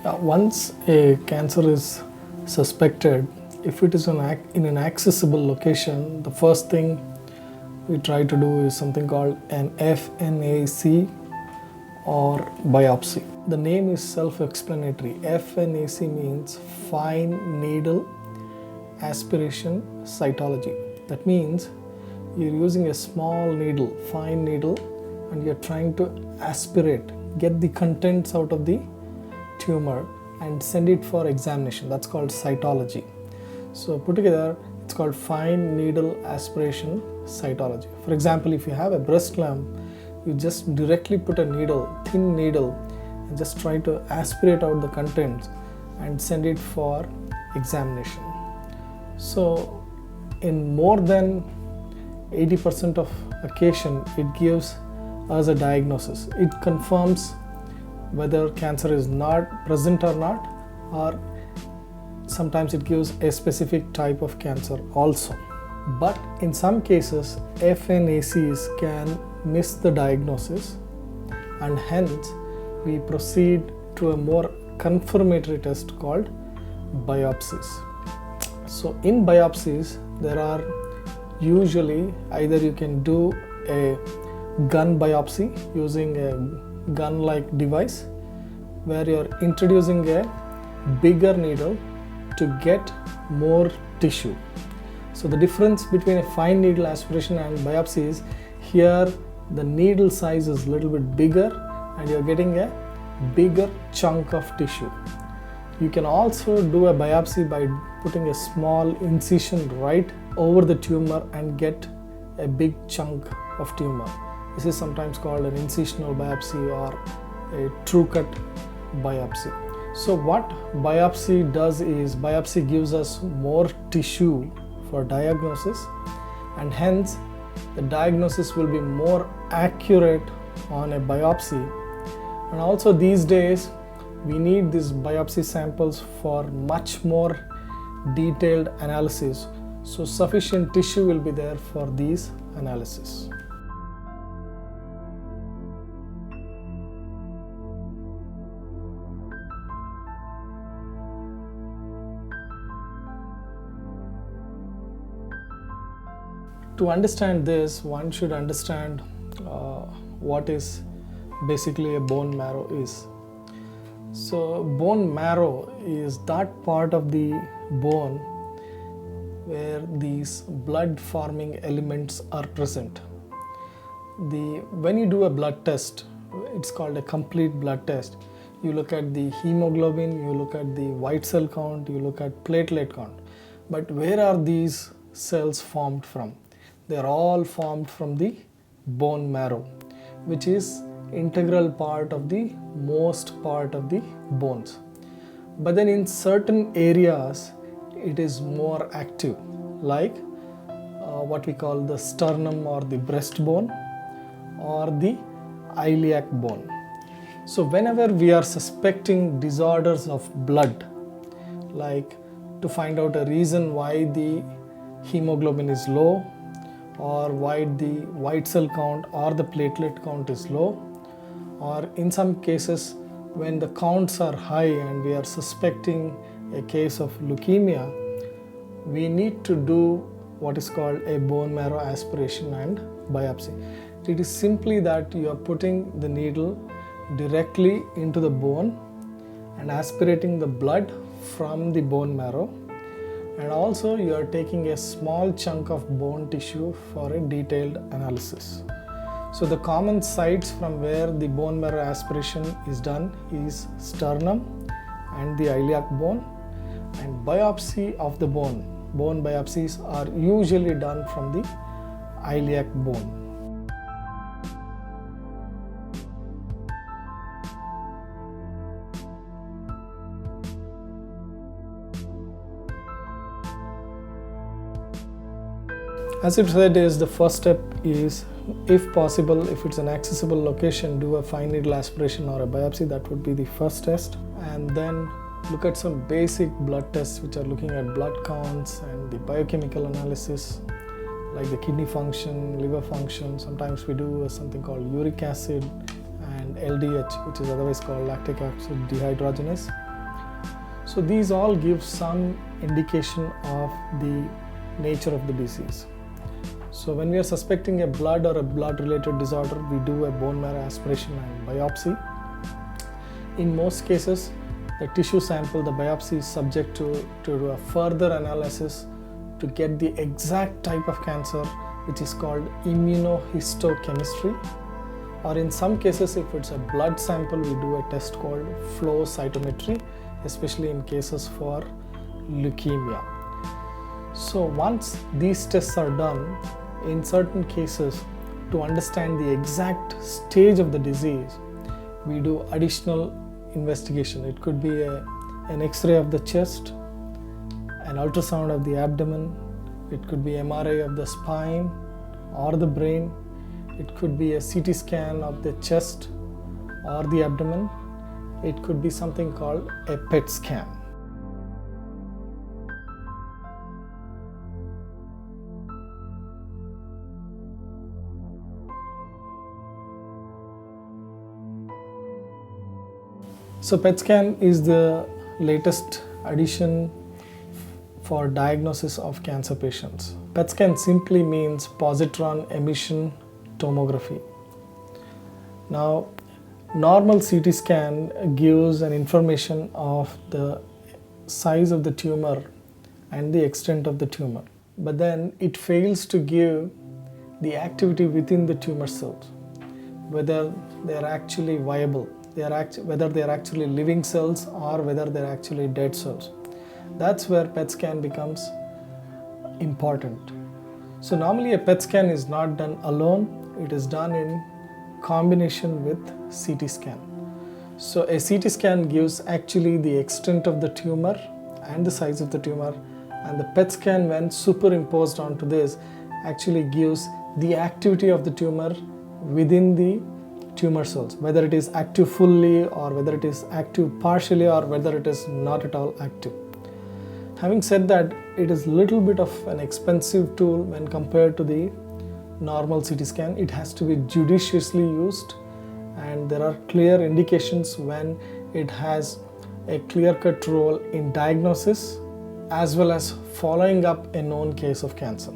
Once a cancer is suspected, if it is in an accessible location, the first thing we try to do is something called an FNAC or biopsy. The name is self-explanatory. FNAC means fine needle aspiration cytology. That means you're using a small needle, fine needle, and you're trying to aspirate, get the contents out of the tumor and send it for examination. That's called cytology. So put together, it's called fine needle aspiration cytology. For example, if you have a breast lump, you just directly put a needle, thin needle, and just try to aspirate out the contents and send it for examination. So in more than 80% of occasion, it gives us a diagnosis. It confirms whether cancer is not present or not, or sometimes it gives a specific type of cancer also. But in some cases, FNACs can miss the diagnosis, and hence we proceed to a more confirmatory test called biopsies. So in biopsies, there are usually either you can do a gun biopsy using a gun-like device where you're introducing a bigger needle to get more tissue. So the difference between a fine needle aspiration and biopsy is here the needle size is a little bit bigger and you're getting a bigger chunk of tissue. You can also do a biopsy by putting a small incision right over the tumor and get a big chunk of tumor. This is sometimes called an incisional biopsy or a true cut biopsy. So what biopsy does is biopsy gives us more tissue for diagnosis, and hence the diagnosis will be more accurate on a biopsy. And also these days we need these biopsy samples for much more detailed analysis. So sufficient tissue will be there for these analysis. To understand this, one should understand what is basically a bone marrow is. So bone marrow is that part of the bone where these blood forming elements are present. When you do a blood test, it's called a complete blood test. You look at the hemoglobin, you look at the white cell count, you look at platelet count. But where are these cells formed from? They are all formed from the bone marrow, which is integral part of the most part of the bones. But then in certain areas it is more active, like what we call the sternum or the breastbone or the iliac bone. So whenever we are suspecting disorders of blood, like to find out a reason why the hemoglobin is low, or why the white cell count or the platelet count is low, or in some cases when the counts are high and we are suspecting a case of leukemia, we need to do what is called a bone marrow aspiration and biopsy. It is simply that you are putting the needle directly into the bone and aspirating the blood from the bone marrow, and also you are taking a small chunk of bone tissue for a detailed analysis. So the common sites from where the bone marrow aspiration is done is sternum and the iliac bone, and biopsy of the bone biopsies are usually done from the iliac bone. As it said, is the first step is, if possible, if it's an accessible location, do a fine needle aspiration or a biopsy. That would be the first test, and then look at some basic blood tests which are looking at blood counts and the biochemical analysis like the kidney function, liver function. Sometimes we do something called uric acid and LDH, which is otherwise called lactic acid dehydrogenase. So these all give some indication of the nature of the disease. So when we are suspecting a blood or a blood related disorder, we do a bone marrow aspiration and biopsy. In most cases, the tissue sample, the biopsy is subject to a further analysis to get the exact type of cancer, which is called immunohistochemistry. Or in some cases, if it's a blood sample, we do a test called flow cytometry, especially in cases for leukemia. So once these tests are done, in certain cases, to understand the exact stage of the disease, we do additional investigation. It could be an X-ray of the chest, an ultrasound of the abdomen, it could be MRI of the spine or the brain, it could be a CT scan of the chest or the abdomen, it could be something called a PET scan. So PET scan is the latest addition for diagnosis of cancer patients. PET scan simply means positron emission tomography. Now, normal CT scan gives an information of the size of the tumor and the extent of the tumor, but then it fails to give the activity within the tumor cells, whether they are actually viable, whether they are actually living cells or whether they are actually dead cells. That's where PET scan becomes important. So normally a PET scan is not done alone, it is done in combination with CT scan. So a CT scan gives actually the extent of the tumor and the size of the tumor, and the PET scan, when superimposed onto this, actually gives the activity of the tumor within the tumor cells, whether it is active fully or whether it is active partially or whether it is not at all active. Having said that, it is a little bit of an expensive tool when compared to the normal CT scan. It has to be judiciously used, and there are clear indications when it has a clear-cut role in diagnosis as well as following up a known case of cancer.